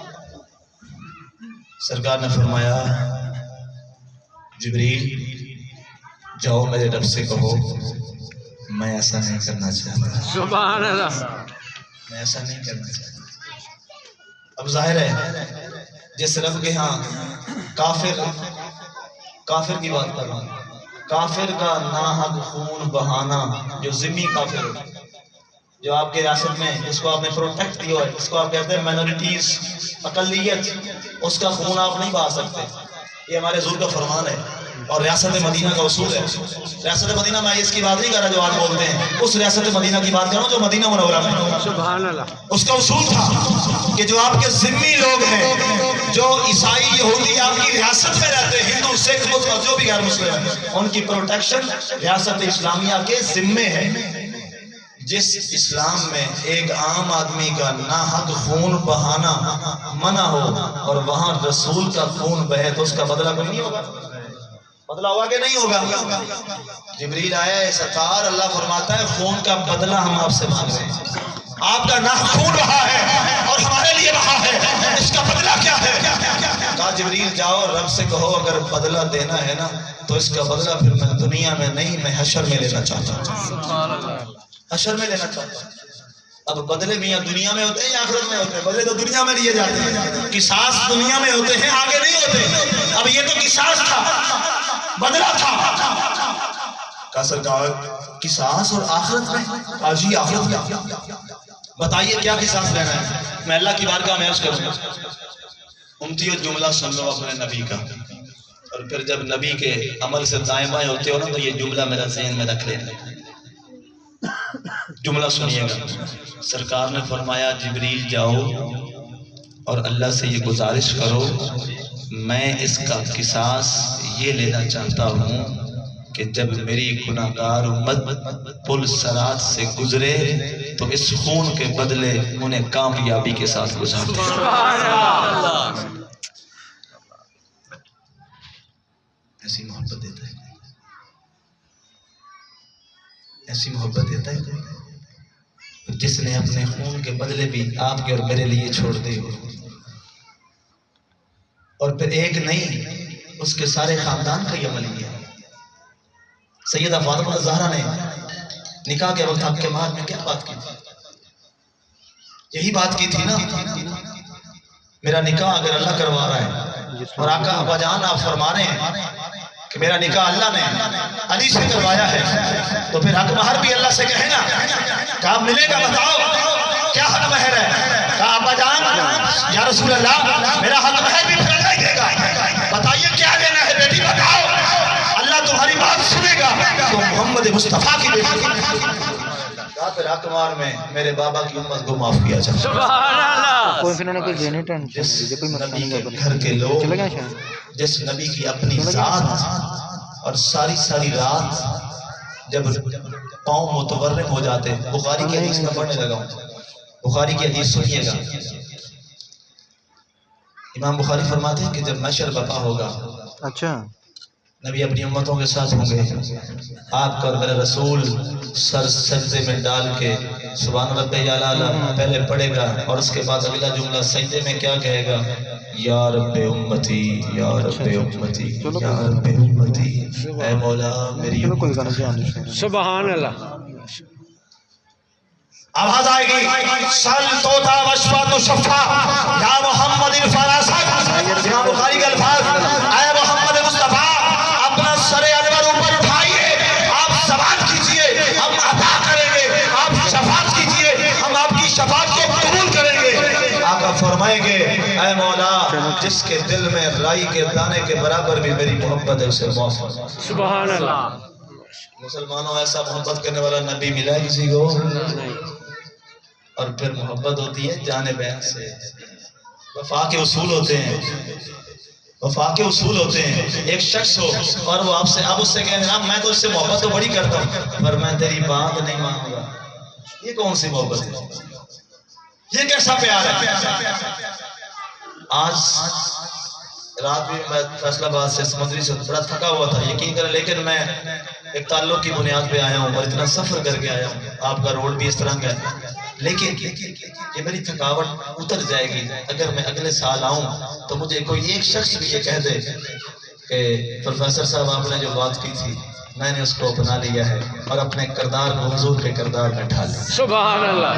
سرکار نے فرمایا جبریل جاؤ میرے رب سے کہو میں ایسا نہیں کرنا چاہتا.
سبحان اللہ.
میں ایسا نہیں کرنا چاہتا. اب ظاہر ہے جس رب کے ہاں کافر کی بات کر رہا ہوں, کافر کا ناحق خون بہانا, جو ذمی کافر ہو, جو آپ کے ریاست میں جس کو آپ نے پروٹیکٹ کیا ہے, اس کو آپ کہتے ہیں مینورٹیز, اقلیت, اس کا خون آپ نہیں بہا سکتے. یہ ہمارے حضور کا فرمان ہے اور ریاست مدینہ کا اصول ہے. ریاست مدینہ میں اس کی بات نہیں کر رہا جو آپ بولتے ہیں, اس ریاست مدینہ کی بات کر رہا ہوں جو مدینہ منورہ میں. سبحان اللہ. اس کا اصول تھا کہ جو آپ کے ذمی لوگ ہیں, جو عیسائی یہودی آپ کی ریاست میں رہتے ہیں, ہندو سکھ مسلم جو بھی غیر مسلم ہیں, ان کی پروٹیکشن ریاست اسلامیہ کے ذمے ہے. جس اسلام میں ایک عام آدمی کا ناحق خون بہانا منع ہو اور وہاں رسول کا خون بہے تو اس کا بدلہ کوئی نہیں ہوگا. بدلہ ہوا کہ نہیں ہوگا؟ جبریل آیا, سرکار اللہ فرماتا ہے خون کا بدلہ ہم آپ سے مانگ رہے ہیں. آپ کا ناحق خون بہا ہے اور ہمارے لیے بہا ہے, اس کا بدلہ کیا ہے؟
کہا جبریل جاؤ رب سے کہو اگر بدلہ دینا ہے نا تو اس کا بدلہ پھر میں دنیا میں نہیں میں حشر میں لینا چاہتا ہوں، حشر میں لینا چاہتا ہوں۔ اب بدلے میاں دنیا میں ہوتے ہیں یا آخرت میں ہوتے ہیں؟ بدلے تو دنیا میں لیے جاتے ہیں، قصاص دنیا میں ہوتے ہیں، آگے نہیں ہوتے۔ اب یہ تو قصاص تھا، بدلہ تھا۔ کہا سرکار قصاص اور آخرت میں؟ کہا جی آخرت میں۔ بتائیے کیا قصاص لینا ہے؟ میں اللہ کی بارگاہ میں عرض کروں، امتیو جملہ سن لو اپنے نبی کا، اور پھر جب نبی کے عمل سے دائیں بائیں ہوتے ہو نا تو یہ جملہ میرا ذہن میں رکھ لینا۔ جملہ سنیے گا، سرکار نے فرمایا جبریل جاؤ اور اللہ سے یہ گزارش کرو، میں اس کا قصاص یہ لینا چاہتا ہوں کہ جب میری گناہگار امت پل صراط سے گزرے تو اس خون کے بدلے انہیں کامیابی کے ساتھ گزار دے۔ ایسی محبت دیتا ہے، ایسی محبت دیتا ہے جس نے اپنے خون کے بدلے بھی آپ کے اور میرے لیے چھوڑ دے، اور پھر ایک نہیں اس کے سارے خاندان کا یہ عمل ہے۔ سیدہ فاطمہ زہرا نے نکاح کے وقت آپ کے مہر میں کیا بات کی تھی؟ یہی بات کی تھی نا، میرا نکاح اگر اللہ کروا رہا ہے اور آقا ابا جان آپ فرما رہے ہیں کہ میرا نکاح اللہ نے علی سے کروایا ہے تو پھر حق مہر بھی اللہ سے کہے گا۔ کہا ملے گا، بتاؤ کیا حق مہر ہے؟ کہا ابا جان یا رسول اللہ میرا حق مہر بھی پھر اللہ ہی دے گا، بتائیے کیا دینا ہے بیٹی، بتاؤ، اللہ تمہاری بات سنے گا تو محمد مصطفیٰ کی بیٹی۔ کہا پھر حق مہر میں میرے بابا کی امت کو معاف کیا جائے۔
سبحان اللہ۔
کوئی پھر انہیں کوئی دینی ٹینشن
جس
نہیں، کوئی مسئلہ
نبی
نہیں
کے
ہے۔
گھر کے لوگ،
چلے گئے شاید؟
جس نبی کی اپنی ذات اور ساری رات جب پاؤں متورم ہو جاتے، بخاری کی حدیث میں پڑھنے لگا ہوں، بخاری کی حدیث سنیے گا، امام بخاری فرماتے ہیں کہ جب محشر برپا ہوگا
اچھا،
نبی اپنی امتوں کے ساتھ ہوں گے، آپ کا اور میرا رسول سر سجدے میں ڈال کے سبحان ربی اعلیٰ پہلے پڑھے گا اور اس کے بعد اگلا جملہ سجدے میں کیا کہے گا؟ یا رب امتی یا رب امتی یا رب امتی، اے مولا میری
چلو کوئی
امت
گانا جان دو۔
سبحان اللہ۔
آواز آئے گی سل توتا وشفا تو شفا یا محمد الفراست، امام بخاری کے الفاظ، اے محمد مصطفیٰ اپنا سر انور اوپر اٹھائیے، آپ سوال کیجئے ہم عطا کریں گے، آپ شفاعت کیجئے ہم آپ کی شفاعت کو قبول کریں گے۔ آقا فرمائیں گے اے مولا جس کے دل میں رائی کے دانے کے برابر بھی میری محبت ہے اسے معاف فرما۔
سبحان اللہ۔
مسلمانوں ایسا محبت کرنے والا نبی ملا ہے کسی کو؟ اور پھر محبت ہوتی ہے جان بہن سے، وفا کے اصول ہوتے ہیں، وفا کے اصول ہوتے ہیں۔ ایک شخص ہو اور وہ آپ سے کہیں جناب میں تو اس سے محبت تو بڑی کرتا ہوں پر میں تیری بات نہیں مانوں گا، یہ کون سی محبت ہے؟ یہ کیسا پیار ہے؟ آج رات بھی میں فیصلہ آباد سے سمندری سے بڑا تھکا ہوا تھا، یقین کریں، لیکن میں ایک تعلق کی بنیاد پہ آیا ہوں اور اتنا سفر کر کے آیا ہوں، آپ کا روڈ بھی اس طرح کا ہے، لیکن یہ میری تھکاوٹ اتر جائے گی اگر میں اگلے سال آؤں تو مجھے کوئی ایک شخص بھی یہ کہہ دے کہ پروفیسر صاحب آپ نے جو بات کی تھی میں نے اس کو اپنا لیا ہے اور اپنے کردار کو حضور کے کردار میں ڈھال لیا۔
سبحان اللہ۔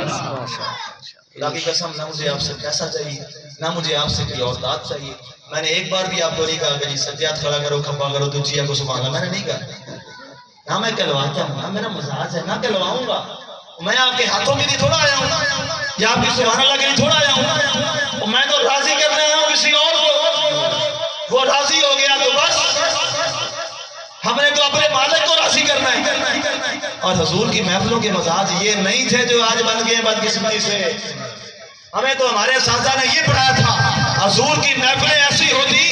خدا کی قسم نہ مجھے آپ سے پیسہ چاہیے نہ مجھے آپ سے کوئی اوقات چاہیے۔ میں نے ایک بار بھی آپ کو نہیں کہا کہ سجاد کھڑا کرو کھپا کرو تو چیا کو سبحان اللہ، میں نے نہیں کہا، نہ میں کہلواتا ہوں، نہ میرا مزاج ہے، نہ کہلواؤں گا۔ میں آپ کے ہاتھوں کے لیے تھوڑا آیا ہوں یا آپ کی سبحان اللہ کے لیے تھوڑا آیا ہوں، میں تو راضی کرنے آیا ہوں کسی اور کو، وہ راضی ہو گیا تو بس، ہم نے تو اپنے مالک کو راضی کرنا ہے۔ اور حضور کی محفلوں کے مزاج یہ نہیں تھے جو آج بن گئے بدقسمتی سے، ہمیں تو ہمارے اساتذہ نے یہ پڑھایا تھا حضور کی محفلیں ایسی ہوتی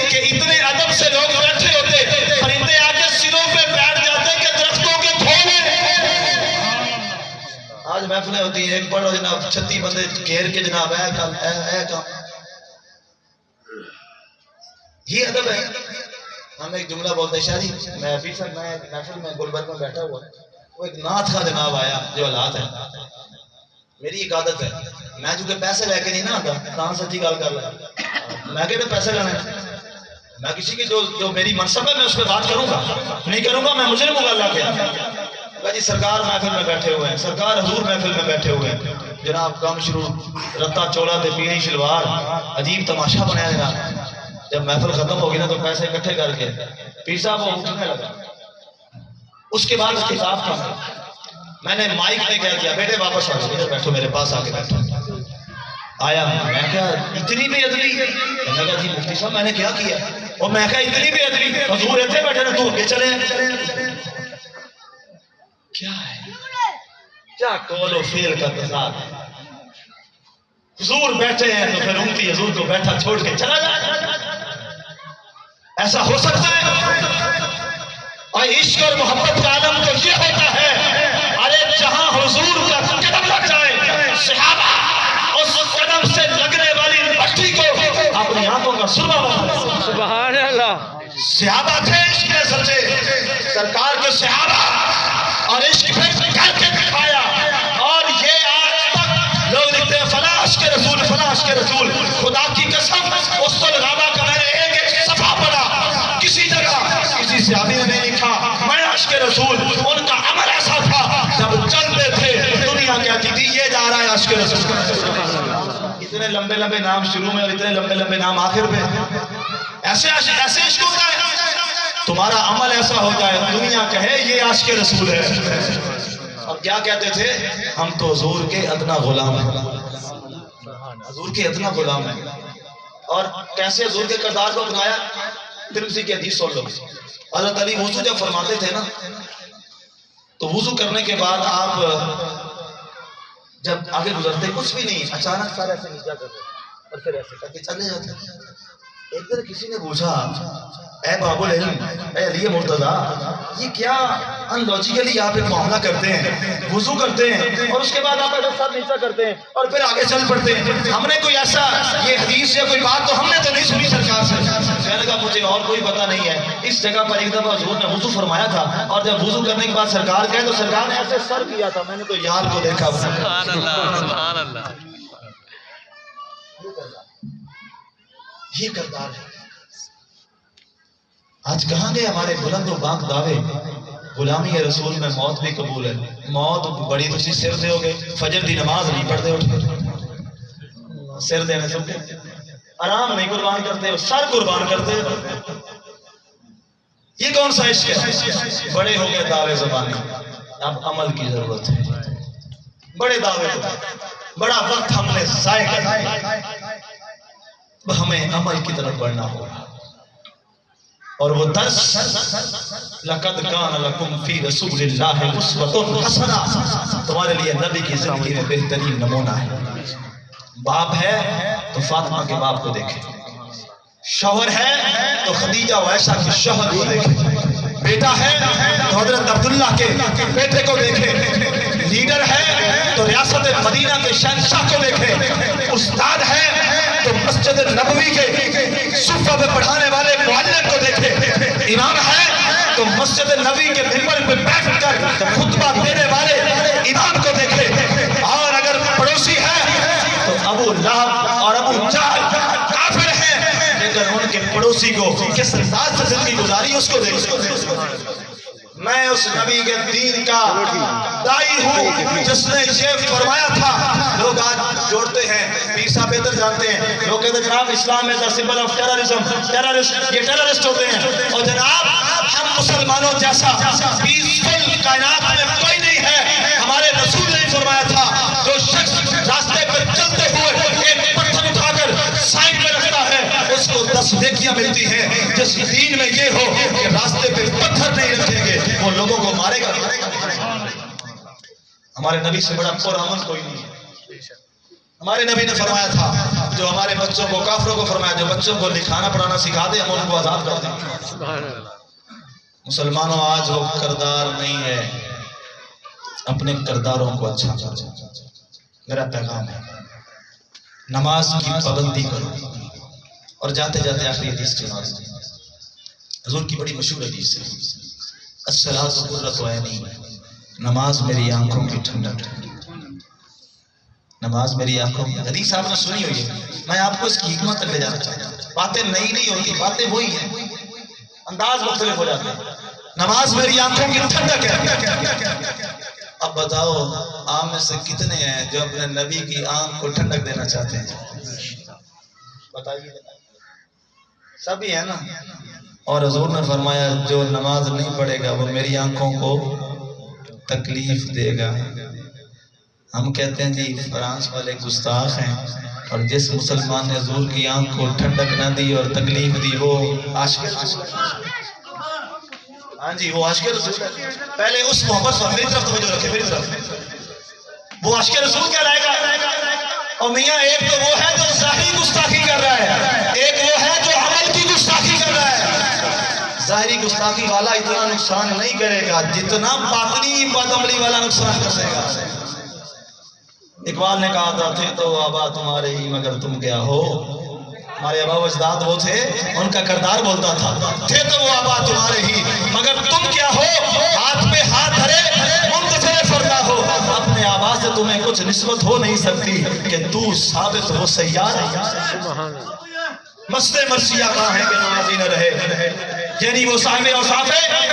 کہ اتنے ادب سے لوگ بیٹھے ہوتے، پرندے آ کے سروں پہ بیٹھ جاتے کہ درختوں کے تھوڑے۔ آج محفلیں ہوتی ہیں ایک پڑھو جناب 36 بندے گھیر کے جناب اے کام اے کام، یہ ادب ہے۔ ہم ایک جملہ بولتے شاہی میں ابھی تک میں محفل میں گلبرگ میں بیٹھا ہوا، وہ ایک نعت کا جناب آیا جو حالات ہے، میری ایک عادت ہے میں چونکہ پیسے لے کے نہیں نہ آتا کہاں سچی گل کر رہا
میں کہتے پیسے لینے میں کسی کی جو میری منصب ہے میں اس پہ بات کروں گا نہیں کروں گا، میں مجرم ہوں اللہ کے جی سرکار محفل میں بیٹھے ہوئے ہیں، سرکار حضور محفل میں بیٹھے ہوئے ہیں جناب، کام شروع رتا چولا تے پیڑی شلوار، عجیب تماشا بنایا جناب۔ جب محفل ختم ہوگی نا تو پیسے اکٹھے کر کے پیر صاحب وہ اٹھنے لگا، اس کے بعد خطاب تھا، میں نے مائک میں کہہ دیا بیٹے واپس آ ادھر بیٹھو، میرے پاس آ کے بیٹھو۔ آیا میں کہا اتنی بے عدلی، میں کہا جی مفتی صاحب میں نے کیا کیا؟ اور میں کہا اتنی بے عدلی، حضور اتنے بیٹھے نا تو آگے چلے، کیا ہے کیا قول و فعل کا تضاد ہے؟ حضور بیٹھے ہیں تو پھر امتی حضور کو بیٹھا چھوڑ کے چلا جائے، ایسا ہو سکتا ہے؟ اور عشق اور محبت کا عالم تو یہ ہوتا ہے، ارے جہاں حضور کا قدم لگ جائے، صحابہ اس قدم سے لگنے والی مٹی کو اپنی آنکھوں کا سرما بنا،
سبحان اللہ۔
صحابہ تھے عشق میں سچے، سرکار کے صحابہ، اور عشق پھر کر کے دکھایا، اور یہ آج تک لوگ لکھتے ہیں فلاں عشق رسول، فلاں عشق رسول، خدا کی قسم اس الغابہ کا میں نے ایک صفحہ پڑھا، کسی جگہ کسی صحابی نے نہیں لکھا میں عشق رسول، ان کا عمل ایسا تھا جب چلتے تھے دنیا کہتی تھی یہ جا رہا ہے عشق رسول۔ اتنے لمبے لمبے نام شروع میں اور اتنے لمبے لمبے نام آخر پہ، ایسے عشق ہوتا ہے؟ تمہارا عمل ایسا ہو جائے دنیا کہے یہ عاشق رسول ہے۔ اور کیا کہتے تھے؟ ہم تو حضور کے ادنا غلام ہیں، حضور کے ادنا غلام ہیں۔ اور کیسے حضور کے کردار کو اپنایا؟ ترمذی کی حدیث سن لو، حضرت علی وضو جب فرماتے تھے نا تو وضو کرنے کے بعد آپ جب آگے گزرتے کچھ بھی نہیں، اچانک سارے ایسے نیچا کرتے اور پھر ایسے کر کے چلے جاتے۔ ایک دن کسی نے پوچھا اے باب العلم، اے علی مرتضیٰ، یہ کیا ان لوجیکلی آپ ایک معاملہ کرتے ہیں، وضو کرتے ہیں اور اس کے بعد آپ ایسا ساتھ نیچا کرتے ہیں اور پھر آگے چل پڑتے ہیں؟ ہم نے کوئی ایسا یہ حدیث یا کوئی بات تو ہم نے تو نہیں سنی سرکار سے۔ میں نے کہا مجھے اور کوئی پتہ نہیں ہے، اس جگہ پر ایک دفعہ حضور نے وضو فرمایا تھا اور جب وضو کرنے کے بعد سرکار گئے تو سرکار نے ایسے سر کیا تھا، میں نے تو یار کو دیکھا۔
سبحان اللہ، سبحان اللہ۔
یہ کردار ہے۔ آج کہاں گئے ہمارے بلند و بانک دعوے؟ غلامی رسول میں موت بھی قبول ہے، موت بڑی تسی سر دے ہوگے، فجر دی نماز نہیں پڑھتے اٹھ کے، سر دینے سب آرام نہیں قربان کرتے، سر قربان کرتے۔ یہ کون سا عشق ہے؟ بڑے ہو گئے دعوے زبانی، اب عمل کی ضرورت ہے۔ بڑے دعوے بڑا وقت ہم نے ضائع کر دیا، ہمیں عمل کی طرف بڑھنا ہوگا۔ اور وہ درس لَقَدْ كَانَ لَكُمْ فِي رَسُولِ اللَّهِ أُسْوَةٌ حَسَنَةٌ، تمہارے لیے نبی کی زندگی میں بہترین نمونہ ہے۔ باپ ہے تو فاطمہ کے باپ کو دیکھیں، شوہر ہے تو خدیجہ و عائشہ کے شوہر کو دیکھیں، بیٹا ہے تو حضرت عبداللہ کے بیٹے کو دیکھیں، لیڈر ہے تو ریاست مدینہ کے شہنشاہ کو دیکھیں، استاد ہے تو مسجد نبوی کے صفحہ پہ پڑھانے والے معلم کو دیکھیں، امام ہے تو مسجد نبوی کے منبر پہ بیٹھ کر خطبہ دینے والے امام کو دیکھیں، اور اگر پڑوسی ہے تو ابو لہب اور ابو جہل کافر ہیں، لیکن ان کے پڑوسی کو کس انداز سے زندگی گزاری اس کو دیکھیں۔ میں اس نبی کے دین کا دائی ہوں جس نے یہ فرمایا تھا۔ لوگ آج جوڑتے ہیں، پیر صاحب بہتر جانتے ہیں، لوگ کہتے ہیں جناب اسلام is a symbol of terrorism، یہ ٹیررسٹ ہوتے ہیں، اور جناب ہم مسلمانوں جیسا پیسفل کائنات میں کوئی نہیں ہے۔ ہمارے رسول نے فرمایا تھا جو شخص راستے پر چلتے ہوئے ایک پتھر اٹھا کر سائڈ میں رکھتا ہے اس کو 10 نیکیاں ملتی ہیں۔ جس دین میں یہ ہو کہ راستے پہ پتھر نہیں رکھیں گے وہ لوگوں کو مارے گا۔ ہمارے نبی سے بڑا پرامن کوئی نہیں ہے۔ ہمارے نبی نے فرمایا تھا جو ہمارے بچوں کو، کافروں کو فرمایا جو بچوں کو لکھانا پڑھانا سکھا دے ہم ان کو آزاد کر دیں۔ مسلمانوں آج وہ کردار نہیں ہے، اپنے کرداروں کو اچھا کرو۔ میرا پیغام ہے نماز کی پابندی کرو۔ اور جاتے جاتے آخری حدیث کی نماز حضور کی بڑی مشہور حدیث ہے، الصلاۃ قرۃ عینی، نماز میری آنکھوں کی ٹھنڈک ہے۔ نماز میری آنکھوں کی، حدیث آپ نے سنی ہوئی ہے، میں آپ کو اس کی حکمت تک لے جانا چاہتا ہوں. باتیں نئی نہیں ہوتی، باتیں وہی ہیں، انداز مختلف ہو جاتے ہیں. نماز میری آنکھوں کی ٹھنڈک ہے. اب بتاؤ آپ میں سے کتنے ہیں جو اپنے نبی کی آنکھ کو ٹھنڈک دینا چاہتے ہیں؟ بتائیے. سبھی ہے نا. اور حضور نے فرمایا جو نماز نہیں پڑھے گا وہ میری آنکھوں کو تکلیف دے گا. ہم کہتے ہیں جی فرانس والے گستاخ ہیں، اور جس مسلمان نے حضور کی آنکھ کو ٹھنڈک نہ دی اور تکلیف دی وہ عاشق رسول ہے. ہاں جی وہ عاشق رسول ہے. پہلے اس محبت پر میری طرف توجہ رکھے، میری طرف. وہ عاشق رسول کہلائے گا. اور میاں ایک تو وہ ہے جو ظاہری گستاخی کر رہا ہے، ایک وہ ہے جو عمل کی گستاخی کر رہا ہے. ظاہری گستاخی والا اتنا نقصان نہیں کرے گا جتنا باطنی بد عملی والا نقصان کر دے گا. اقبال نے کہا تھا تھے تو آبا تمہارے ہی مگر تم کیا ہو. ہمارے آبا و اجداد وہ تھے، ان کا کردار بولتا تھا. تھے تو وہ آبا تمہارے ہی مگر تم کیا ہو. ہاتھ پہ ہاتھ دھرے منتظر فردا ہو. اپنے آبا سے تمہیں کچھ نسبت ہو نہیں سکتی کہ تو ثابت ہو سیار. مسجد مرثیہ کہاں ہے کہ نمازی نہ رہے، یعنی وہ صاحب اوصاف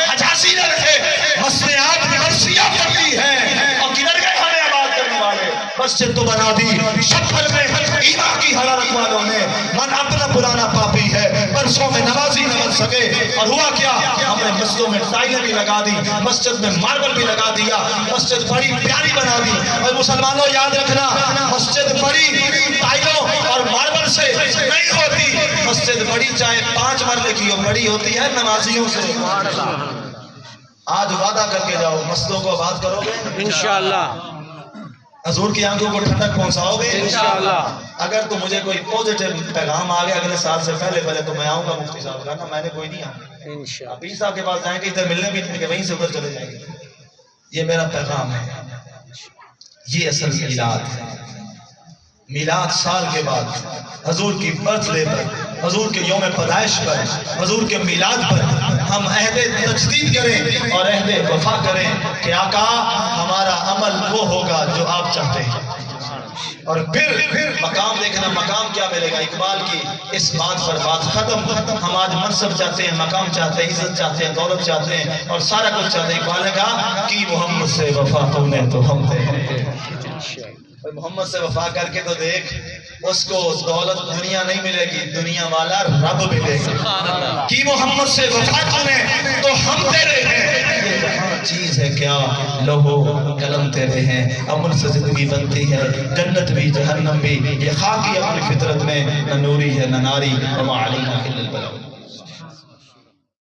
حجازی نہ رہے. مسجد آپ مرثیہ کرتی ہے اور کدھر گئے ہمیں آباد کرنے والے. مسجد تو بنا دی شکل میں ایمان کی حرارت والوں نے. من اپنا پرانا پاپی ہے، برسوں میں نمازی نہ بن سکے. اور ہوا کیا، ہم نے مسجدوں میں ٹائلیں بھی لگا دی، مسجد میں ماربل بھی لگا دیا، مسجد بڑی پیاری بنا دی. اور مسلمانوں یاد رکھنا، مسجد بڑی ٹائلوں اور ماربل سے نہیں ہوتی. مسجد بڑی چاہے 5 مرلے کی ہو، بڑی ہوتی ہے نمازیوں سے. آج وعدہ کر کے جاؤ مسجدوں کو آباد کرو گے
انشاءاللہ،
حضور کی آنکھوں کو ٹھنڈک پہنچاؤ گے
انشاءاللہ.
اگر تو مجھے کوئی پوزیٹیو پیغام آ گیا اگلے سال سے پہلے تو میں آؤں گا مفتی صاحب کا نا. میں نے کوئی نہیں آنا.
انشاءاللہ.
پیر صاحب کے پاس جائیں گے، ادھر ملنے بھی نہیں کہ وہیں سے ادھر چلے جائیں گے. یہ میرا پیغام ہے. یہ اصل میلاد ہے. میلاد سال کے بعد حضور کی برتھ ڈے پر، حضور کے یوم پیدائش پر، حضور کے میلاد پر ہم عہد تجدید کریں اور عہد وفا کریں کہ آقا ہمارا عمل وہ ہوگا جو آپ چاہتے ہیں. اور پھر مقام دیکھنا، مقام کیا ملے گا. اقبال کی اس بات پر بات ختم. ہم آج منصب چاہتے ہیں، مقام چاہتے ہیں، عزت چاہتے ہیں، دولت چاہتے ہیں اور سارا کچھ چاہتے ہیں. اقبال نے کہا کہ محمد سے وفا تو نے تو ہم تھے. محمد سے وفا کر کے تو دیکھ، اس کو دولت دنیا نہیں ملے گی، دنیا والا رب ملے گا. کہ محمد سے وفا کرنے تو ہم تیرے ہیں. یہ جہاں چیز ہے کیا، لوہو قلم تیرے ہیں. امن سے زندگی بنتی ہے، جنت بھی جہنم بھی. یہ خاکی اپنی فطرت میں، نہ نوری ہے نہ ناری، وما علینا الا البلاغ.